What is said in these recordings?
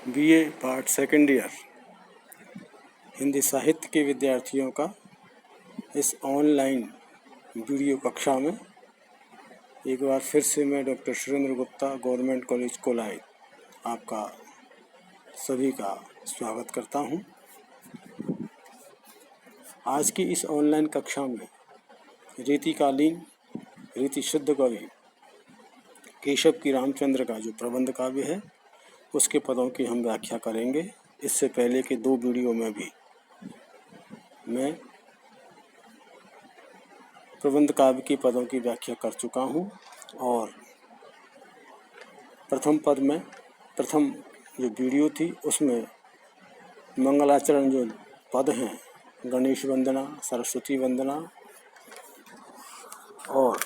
BA part second year Hindi साहित्य के विद्यार्थियों का इस ऑनलाइन वीडियो कक्षा में एक बार फिर से मैं doctor Surendra Gupta government college कोलाय आपका सभी का स्वागत करता हूं। आज की इस ऑनलाइन कक्षा में रीतिकालीन रीति शुद्ध कवि केशव की रामचंद्र का जो प्रबंध काव्य है उसके पदों की हम व्याख्या करेंगे। इससे पहले के दो वीडियो में भी मैं प्रबंध काव्य की पदों की व्याख्या कर चुका हूं और प्रथम जो वीडियो थी उसमें मंगलाचरण जो पद हैं, गणेश वंदना, सरस्वती वंदना और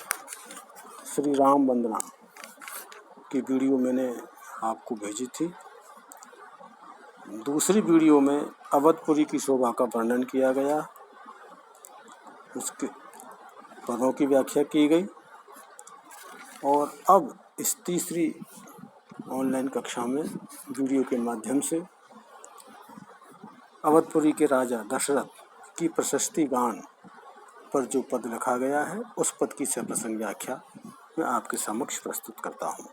श्री राम वंदना की वीडियो मैंने आपको भेजी थी। दूसरी वीडियो में अवधपुरी की शोभा का वर्णन किया गया, उसके पदों की व्याख्या की गई और अब इस तीसरी ऑनलाइन कक्षा में वीडियो के माध्यम से अवधपुरी के राजा दशरथ की प्रशस्ति गान पर जो पद लिखा गया है उस पद की सप्रसंग व्याख्या मैं आपके समक्ष प्रस्तुत करता हूँ।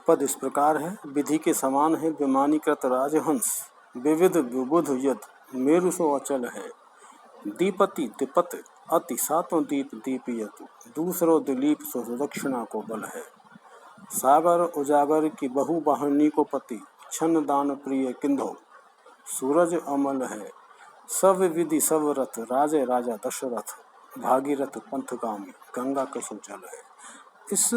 पद इस प्रकार है। विधि के समान है विमानीकृत राजहंस, विविध विबुध यद मेरु सो अचल है। दीपति दिपत अति सातों दीप दीपियत, दूसरो दिलीप सो दक्षिणा को बल है। सागर उजागर की बहु वाहिनी को पति, छन्न दान प्रिय किंधो सूरज अमल है। सब विधि सब रथ राजे राजा दशरथ, भागीरथ पंथगामी गंगा कसो जल है। इस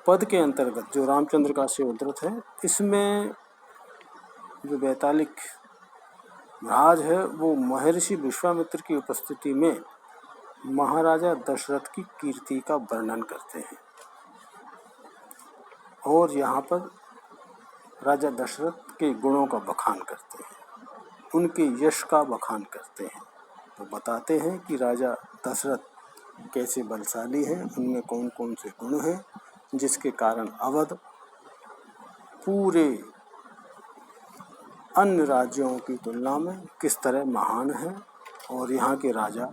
पद के अंतर्गत जो रामचंद्र का से उद्धृत है, इसमें जो वैतालिक राज है वो महर्षि विश्वामित्र की उपस्थिति में महाराजा दशरथ की कीर्ति का वर्णन करते हैं और यहाँ पर राजा दशरथ के गुणों का बखान करते हैं, उनके यश का बखान करते हैं। तो बताते हैं कि राजा दशरथ कैसे बलशाली हैं, उनमें कौन कौन से गुण हैं जिसके कारण अवध पूरे अन्य राज्यों की तुलना में किस तरह महान है और यहाँ के राजा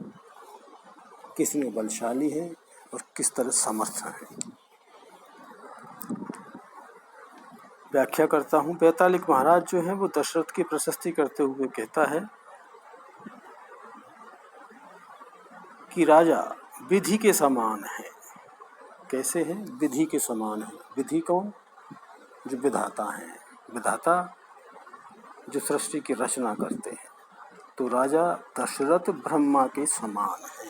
किसमें बलशाली हैं और किस तरह समर्थ हैं। व्याख्या करता हूँ। वैतालिक महाराज जो है वो दशरथ की प्रशस्ति करते हुए कहता है कि राजा विधि के समान है। कैसे हैं? विधि के समान है। विधि कौन? जो विधाता हैं, विधाता जो सृष्टि की रचना करते हैं। तो राजा दशरथ ब्रह्मा के समान है।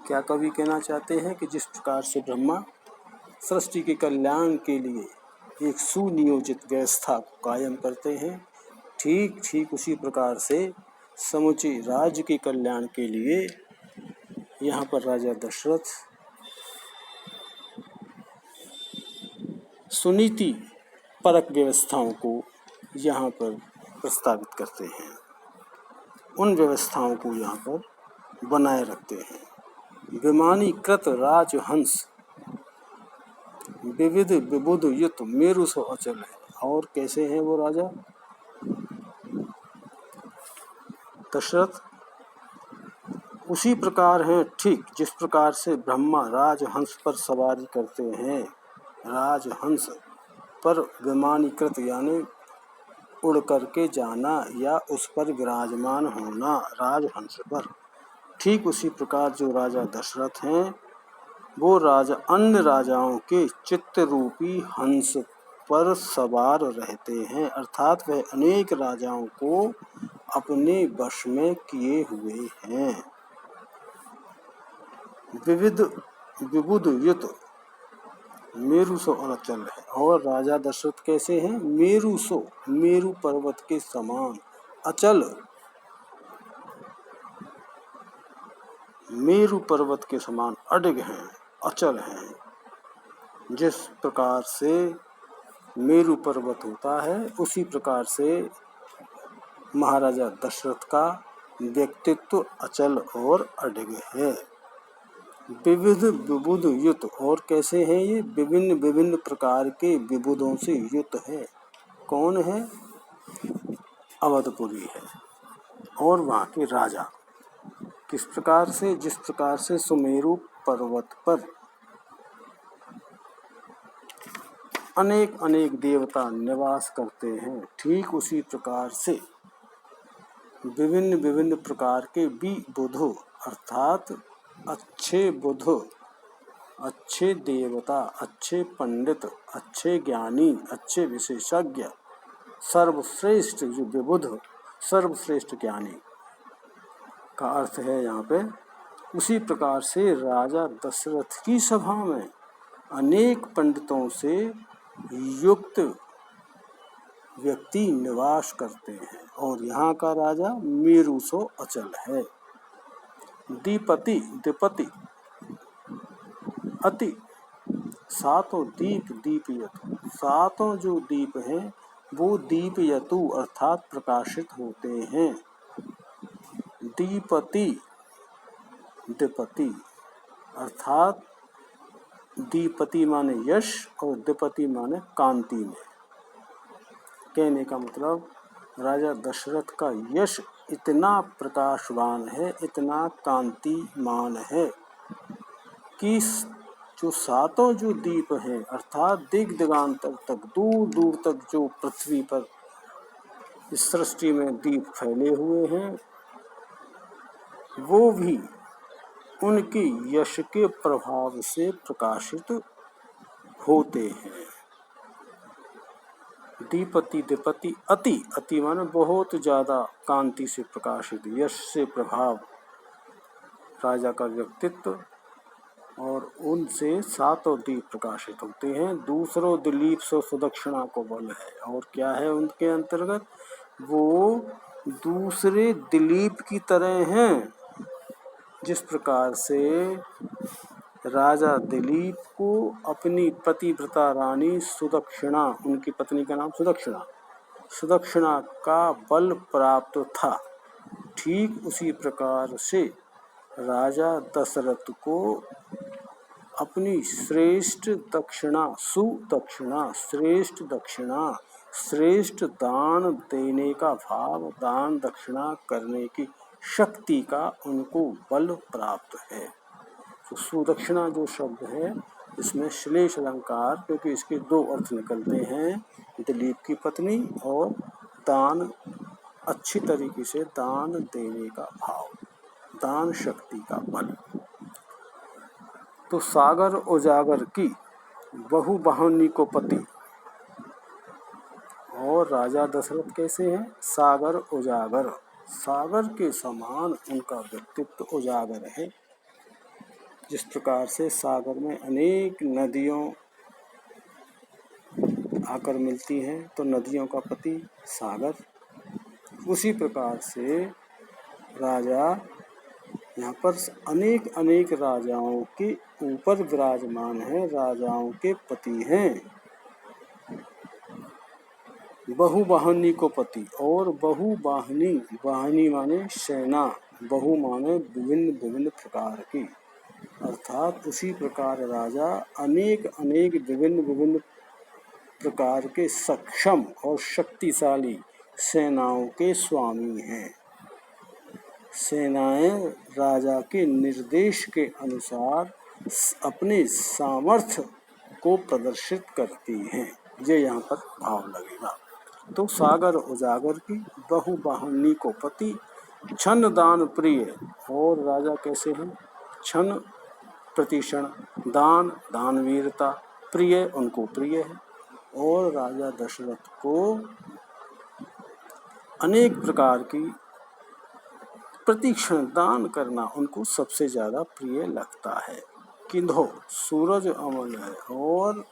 क्या कवि कहना चाहते हैं कि जिस प्रकार से ब्रह्मा सृष्टि के कल्याण के लिए एक सुनियोजित व्यवस्था को कायम करते हैं, ठीक ठीक उसी प्रकार से समुचे राज्य के कल्याण के लिए यहाँ पर राजा दशरथ सुनीति परक व्यवस्थाओं को यहाँ पर प्रस्तावित करते हैं, उन व्यवस्थाओं को यहाँ पर बनाए रखते हैं। विमानीकृत राजहंस, विविध विबुध युत मेरु सो अचल है। और कैसे हैं वो राजा दशरथ? उसी प्रकार हैं ठीक जिस प्रकार से ब्रह्मा राजहंस पर सवारी करते हैं। राजहंस पर विमानीकृत यानी उड़ करके जाना या उस पर विराजमान होना राजहंस पर, ठीक उसी प्रकार जो राजा दशरथ हैं वो राजा अन्य राजाओं के चित्त रूपी हंस पर सवार रहते हैं, अर्थात वह अनेक राजाओं को अपने वश में किए हुए हैं। विविध विबुध युत मेरु सो अचल है। और राजा दशरथ कैसे हैं? मेरु सो, मेरु पर्वत के समान, अचल, मेरु पर्वत के समान अडिग हैं, अचल हैं। जिस प्रकार से मेरु पर्वत होता है उसी प्रकार से महाराजा दशरथ का व्यक्तित्व अचल और अडिग है। विविध विबुध युत, और कैसे है ये? विभिन्न विभिन्न प्रकार के विबुधों से युत है। कौन है? अवधपुरी है और वहाँ के राजा। किस प्रकार से? जिस प्रकार से सुमेरु पर्वत पर अनेक अनेक देवता निवास करते हैं, ठीक उसी प्रकार से विभिन्न विभिन्न प्रकार के बुधो अर्थात अच्छे बुध, अच्छे देवता, अच्छे पंडित, अच्छे ज्ञानी, अच्छे विशेषज्ञ, सर्वश्रेष्ठ जो विबुध, सर्वश्रेष्ठ ज्ञानी का अर्थ है यहाँ पे। उसी प्रकार से राजा दशरथ की सभा में अनेक पंडितों से युक्त व्यक्ति निवास करते हैं और यहाँ का राजा मेरु सो अचल है। दीपति दिपति अति, सातों दीप दीपयतु, सातों जो दीप हैं वो दीपयतु अर्थात प्रकाशित होते हैं। दीपति दिपति अर्थात दीपति माने यश और दिपति माने कांति में। कहने का मतलब राजा दशरथ का यश इतना प्रकाशवान है, इतना कांतिमान है कि जो सातों जो दीप हैं अर्थात दिग दिगांतर तक, दूर दूर तक जो पृथ्वी पर इस सृष्टि में दीप फैले हुए हैं वो भी उनके यश के प्रभाव से प्रकाशित होते हैं। दीपति दिपति अति, अति माने बहुत ज्यादा कांति से प्रकाशित, यश से प्रभाव राजा का व्यक्तित्व, और उनसे सातों दीप प्रकाशित होते हैं। दूसरों दिलीप सो सुदक्षिणा को बल है, और क्या है उनके अंतर्गत? वो दूसरे दिलीप की तरह हैं। जिस प्रकार से राजा दिलीप को अपनी पतिव्रता रानी सुदक्षिणा, उनकी पत्नी का नाम सुदक्षिणा, सुदक्षिणा का बल प्राप्त था, ठीक उसी प्रकार से राजा दशरथ को अपनी श्रेष्ठ दक्षिणा, सुदक्षिणा, श्रेष्ठ दक्षिणा, श्रेष्ठ दान देने का भाव, दान दक्षिणा करने की शक्ति का उनको बल प्राप्त है। तो सुदक्षिणा जो शब्द है इसमें श्लेष अलंकार, क्योंकि इसके दो अर्थ निकलते हैं, दिलीप की पत्नी और दान, अच्छी तरीके से दान देने का भाव, दान शक्ति का बल। तो सागर उजागर की बहु वाहिनी को पति, और राजा दशरथ कैसे हैं? सागर उजागर, सागर के समान उनका व्यक्तित्व उजागर है। जिस प्रकार से सागर में अनेक नदियों आकर मिलती हैं तो नदियों का पति सागर, उसी प्रकार से राजा यहाँ पर अनेक अनेक राजाओं के ऊपर विराजमान है, राजाओं के पति हैं। बहुवाहिनी को पति, और बहुवाहिनी, वाहिनी माने सेना, बहु माने विभिन्न विभिन्न प्रकार की, अर्थात उसी प्रकार राजा अनेक अनेक विभिन्न विभिन्न प्रकार के सक्षम और शक्तिशाली सेनाओं के स्वामी हैं। सेनाएं राजा के निर्देश के अनुसार अपने सामर्थ्य को प्रदर्शित करती हैं। ये यहाँ पर भाव लगेगा। तो सागर उजागर की बहुवाहिनी को पति, क्षण दान प्रिय, और राजा कैसे हैं? क्षण प्रतिक्षण दान, दानवीरता, प्रिय उनको प्रिय है, और राजा दशरथ को अनेक प्रकार की प्रतिक्षण दान करना उनको सबसे ज्यादा प्रिय लगता है। किंधो सूरज अमल है, और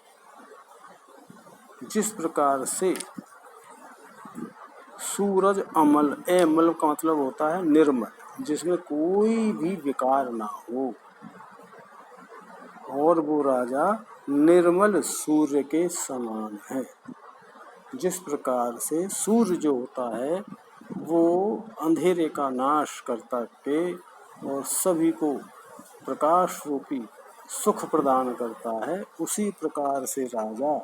जिस प्रकार से सूरज अमल, अमल का मतलब होता है निर्मल, जिसमें कोई भी विकार ना हो, और वो राजा निर्मल सूर्य के समान है। जिस प्रकार से सूर्य जो होता है वो अंधेरे का नाश करता के और सभी को प्रकाश रूपी सुख प्रदान करता है, उसी प्रकार से राजा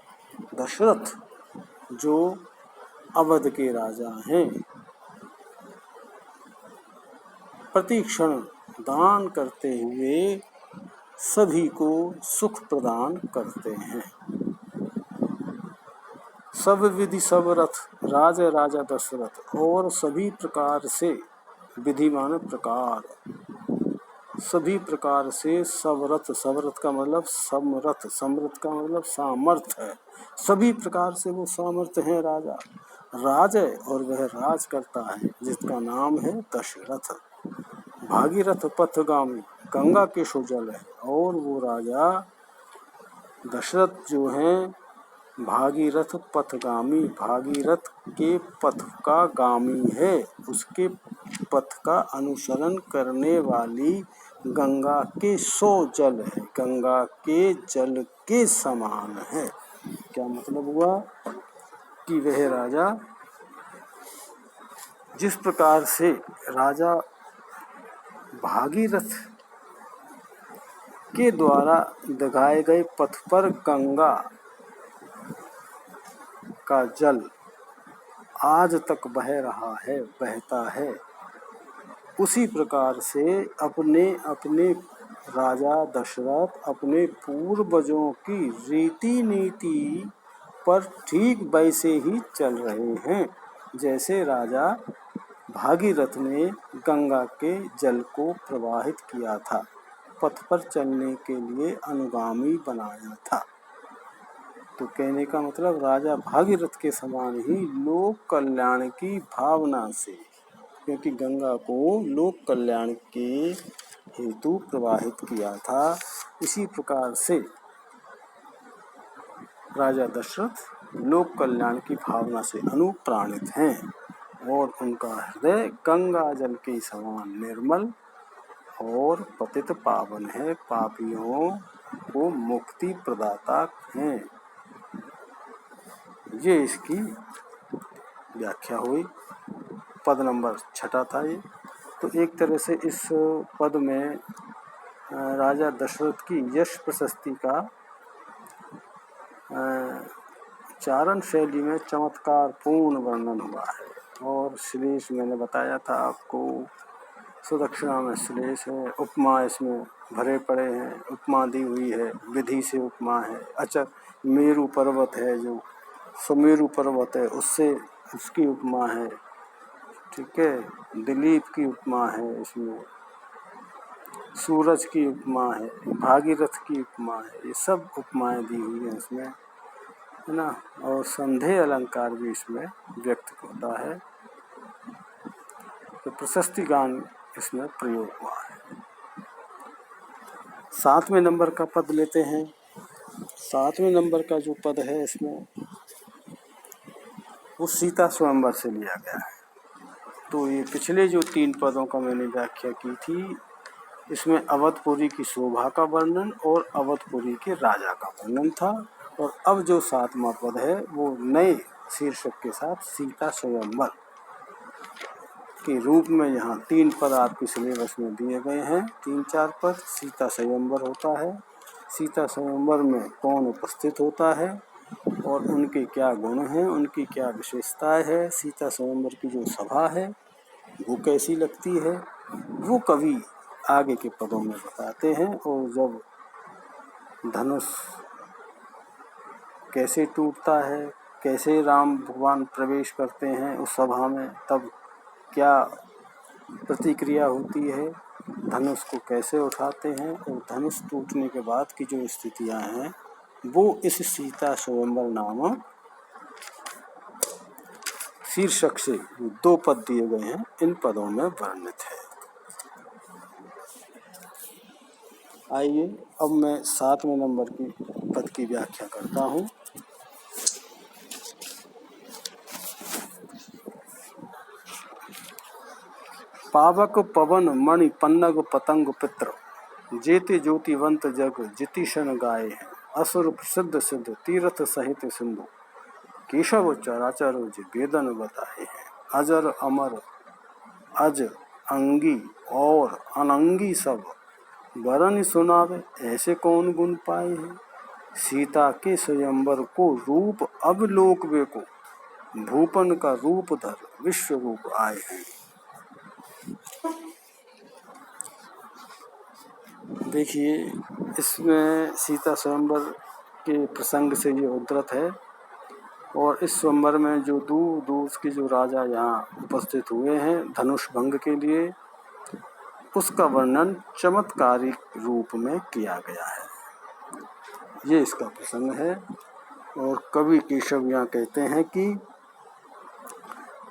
दशरथ जो अवध के राजा हैं, प्रतिक्षण दान करते हुए सभी को सुख प्रदान करते हैं। सब विधि सब रथ राजा राजा दशरथ, और सभी प्रकार से, विधि माने प्रकार, सभी प्रकार से सबरथ, सबरथ का मतलब समरथ, समरथ का मतलब सामर्थ्य है, सभी प्रकार से वो सामर्थ्य है राजा, राज है और वह राज करता है, जिसका नाम है दशरथ। भागीरथ पथगामी, गंगा के सुजल है, और वो राजा दशरथ जो हैं भागीरथ पथगामी, भागीरथ के पथ का गामी है, उसके पथ का अनुसरण करने वाली गंगा के सो जल है, गंगा के जल के समान है। क्या मतलब हुआ कि वह राजा जिस प्रकार से राजा भागीरथ के द्वारा दिखाए गए पथ पर गंगा का जल आज तक बह रहा है, बहता है, उसी प्रकार से अपने अपने राजा दशरथ अपने पूर्वजों की रीति नीति पर ठीक वैसे ही चल रहे हैं, जैसे राजा भागीरथ ने गंगा के जल को प्रवाहित किया था, पथ पर चलने के लिए अनुगामी बनाया था। तो कहने का मतलब राजा भागीरथ के समान ही लोक कल्याण की भावना से, क्योंकि गंगा को लोक कल्याण के हेतु प्रवाहित किया था, इसी प्रकार से राजा दशरथ लोक कल्याण की भावना से अनुप्राणित हैं, और उनका हृदय गंगा जल के समान निर्मल और पतित पावन है, पापियों को मुक्ति प्रदाता हैं। ये इसकी व्याख्या हुई। पद नंबर 6 था ये। तो एक तरह से इस पद में राजा दशरथ की यश प्रशस्ति का चारण शैली में चमत्कार पूर्ण वर्णन हुआ है। और श्लेष मैंने बताया था आपको, सुदक्षिणा में श्लेष है, उपमा इसमें भरे पड़े हैं, उपमा दी हुई है, विधि से उपमा है। अच्छा, मेरु पर्वत है, जो सुमेरु पर्वत है, उससे उसकी उपमा है, ठीक है। दिलीप की उपमा है, इसमें सूरज की उपमा है, भागीरथ की उपमा है, ये सब उपमाएं दी हुई हैं इसमें, है ना। और संधेय अलंकार भी इसमें व्यक्त होता है, तो प्रशस्ति गान इसमें प्रयोग हुआ है। 7वें नंबर का पद लेते हैं। 7वें नंबर का जो पद है इसमें वो सीता स्वयंवर से लिया गया है। तो ये पिछले जो 3 पदों का मैंने व्याख्या की थी, इसमें अवधपुरी की शोभा का वर्णन और अवधपुरी के राजा का वर्णन था। और अब जो 7वां पद है वो नए शीर्षक के साथ सीता स्वयंवर के रूप में यहाँ 3 पद आपके सिलेबस में दिए गए हैं, 3-4 पद। सीता स्वयंवर होता है, सीता स्वयंवर में कौन उपस्थित होता है और उनके क्या गुण हैं, उनकी क्या विशेषताएं है, सीता स्वयंवर की जो सभा है वो कैसी लगती है, वो कवि आगे के पदों में बताते हैं। और जब धनुष कैसे टूटता है, कैसे राम भगवान प्रवेश करते हैं उस सभा में, तब क्या प्रतिक्रिया होती है, धनुष को कैसे उठाते हैं, और धनुष टूटने के बाद की जो स्थितियां हैं वो इस सीता स्वयंवर नामक शीर्षक से 2 पद दिए गए हैं, इन पदों में वर्णित है। आइए अब मैं 7वें नंबर की पद की व्याख्या करता हूँ। पावक पवन मणि पन्नग पतंग पित्र, जेते ज्योतिवंत जग जितिशन गाये हैं, असुर प्रसिद्ध सिद्ध तीर्थ सहित सिंधु, केशव चराचर वेदन बताए हैं, अजर अमर अज अंगी और अनंगी सब, वरन सुनावे ऐसे कौन गुण पाए हैं। सीता के स्वयंवर को रूप अब लोक वे को, भूपन का रूप धर विश्व रूप आए हैं। देखिए, इसमें सीता स्वयंवर के प्रसंग से ये उद्धृत है। और इस स्वयंवर में जो दूर दूर के जो राजा यहाँ उपस्थित हुए हैं धनुष भंग के लिए, उसका वर्णन चमत्कारिक रूप में किया गया है। ये इसका प्रसंग है। और कवि केशव यहाँ कहते हैं कि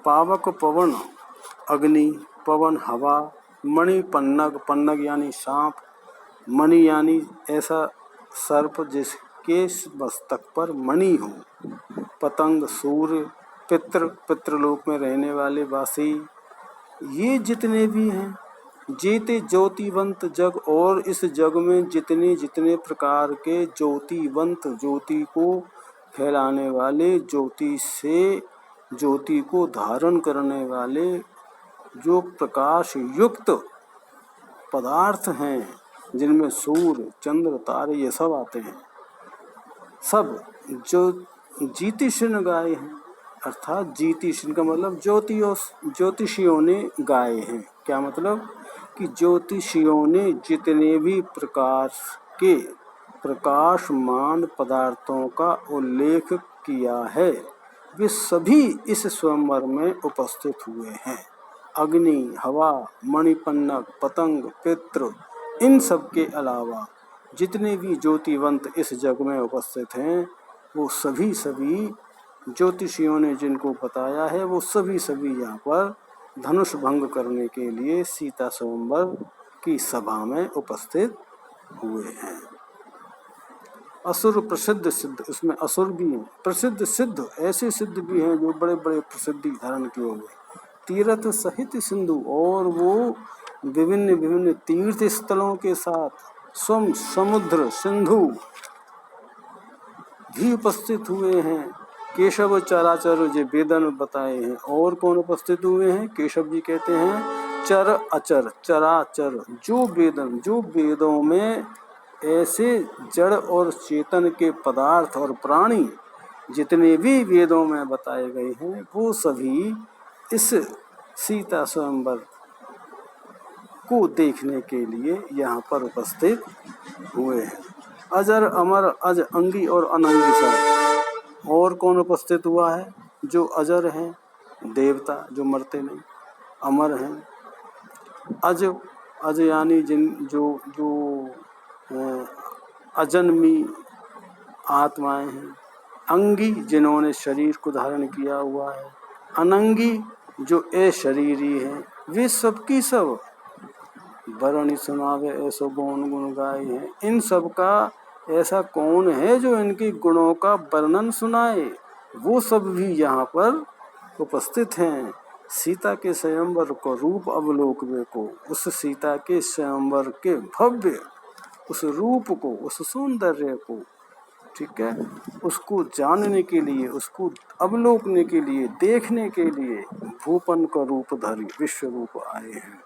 पावक पवन अग्नि, पवन हवा, मणि पन्नग, पन्नग यानी सांप, मणि यानी ऐसा सर्प जिसके मस्तक पर मणि हो, पतंग सूर्य, पितृ पितृलोक में रहने वाले वासी, ये जितने भी हैं, जेते ज्योतिवंत जग, और इस जग में जितने जितने प्रकार के ज्योतिवंत, ज्योति को फैलाने वाले, ज्योति से ज्योति को धारण करने वाले जो प्रकाश युक्त पदार्थ हैं, जिनमें सूर्य चंद्र तारे ये सब आते हैं, सब जो ज्योतिषीन गाये हैं, अर्थात ज्योतिषीन का मतलब ज्योतिषियों ने गाए हैं। क्या मतलब कि ज्योतिषियों ने जितने भी प्रकार के प्रकाशमान पदार्थों का उल्लेख किया है, वे सभी इस स्वयंवर में उपस्थित हुए हैं। अग्नि, हवा, मणिपन्नग, पतंग, पितृ, इन सब के अलावा जितने भी ज्योतिवंत इस जग में उपस्थित हैं, वो सभी ज्योतिषियों ने जिनको बताया है, वो सभी यहाँ पर धनुष भंग करने के लिए सीता स्वयंवर की सभा में उपस्थित हुए हैं। असुर प्रसिद्ध सिद्ध, इसमें असुर भी हैं, प्रसिद्ध सिद्ध, ऐसे सिद्ध भी हैं जो बड़े बड़े प्रसिद्धि धारण किए हुए, तीर्थ सहित सिंधु, और वो विभिन्न विभिन्न तीर्थ स्थलों के साथ स्वयं समुद्र सिंधु भी उपस्थित हुए हैं। केशव चराचर जो वेदन बताए हैं। और कौन उपस्थित हुए हैं? केशव जी कहते हैं चर अचर चराचर, जो वेदन, जो वेदों में ऐसे जड़ और चेतन के पदार्थ और प्राणी जितने भी वेदों में बताए गए हैं, वो सभी इस सीता स्वयंवर को देखने के लिए यहाँ पर उपस्थित हुए हैं। अजर अमर अज अंगी और अनंगी सर। और कौन उपस्थित हुआ है? जो अजर हैं, देवता जो मरते नहीं, अमर हैं। अज, अज यानी जिन जो अजन्मी आत्माएं हैं। अंगी जिन्होंने शरीर को धारण किया हुआ है। अनंगी जो अशरीरी हैं, वे सबकी सब वरणी सुनावे ऐसो गौन गुण गाए हैं। इन सब का ऐसा कौन है जो इनके गुणों का वर्णन सुनाए? वो सब भी यहाँ पर उपस्थित हैं। सीता के स्वयंवर को रूप अवलोकवे को, उस सीता के स्वयंवर के भव्य उस रूप को, उस सौंदर्य को, ठीक है, उसको जानने के लिए, उसको अवलोकने के लिए, देखने के लिए भूपन का रूप धरी विश्व रूप आए हैं।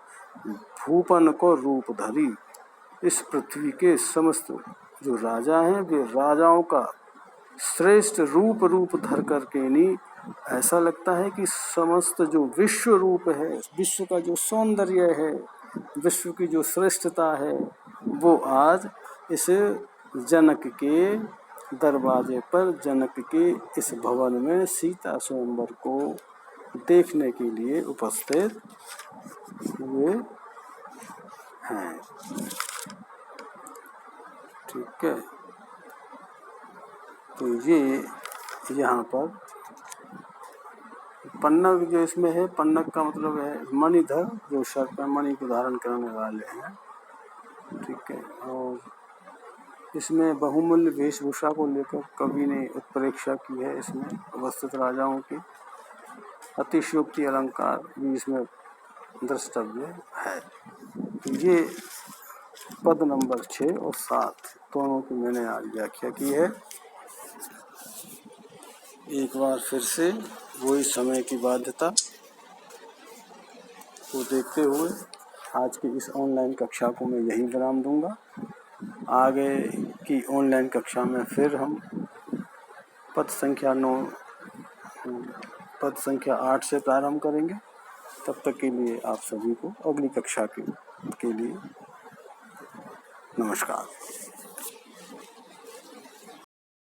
भूपन को रूप धरी इस पृथ्वी के समस्त जो राजा हैं, वे राजाओं का श्रेष्ठ रूप धर करके नहीं, ऐसा लगता है कि समस्त जो विश्व रूप है, विश्व का जो सौंदर्य है, विश्व की जो श्रेष्ठता है, वो आज इस जनक के दरवाजे पर, जनक के इस भवन में सीता स्वयंवर को देखने के लिए उपस्थित हुए हैं। ठीक है, तो ये यहाँ पर पन्नग जो इसमें है, पन्नग का मतलब है मणिधर, जो सर पर मणि को धारण करने वाले हैं। ठीक है, और इसमें बहुमूल्य वेशभूषा को लेकर कवि ने उत्प्रेक्षा की है। इसमें अवस्थित राजाओं की अतिशयोक्ति अलंकार भी इसमें द्रष्टव्य है। ये पद नंबर 6 और 7 दोनों की मैंने आज व्याख्या की है। एक बार फिर से वही समय की बाध्यता को देखते हुए आज की इस ऑनलाइन कक्षा को मैं यहीं विराम दूंगा। आगे की ऑनलाइन कक्षा में फिर हम पद संख्या 8 से प्रारंभ करेंगे। तब तक के लिए आप सभी को अगली कक्षा के लिए नमस्कार।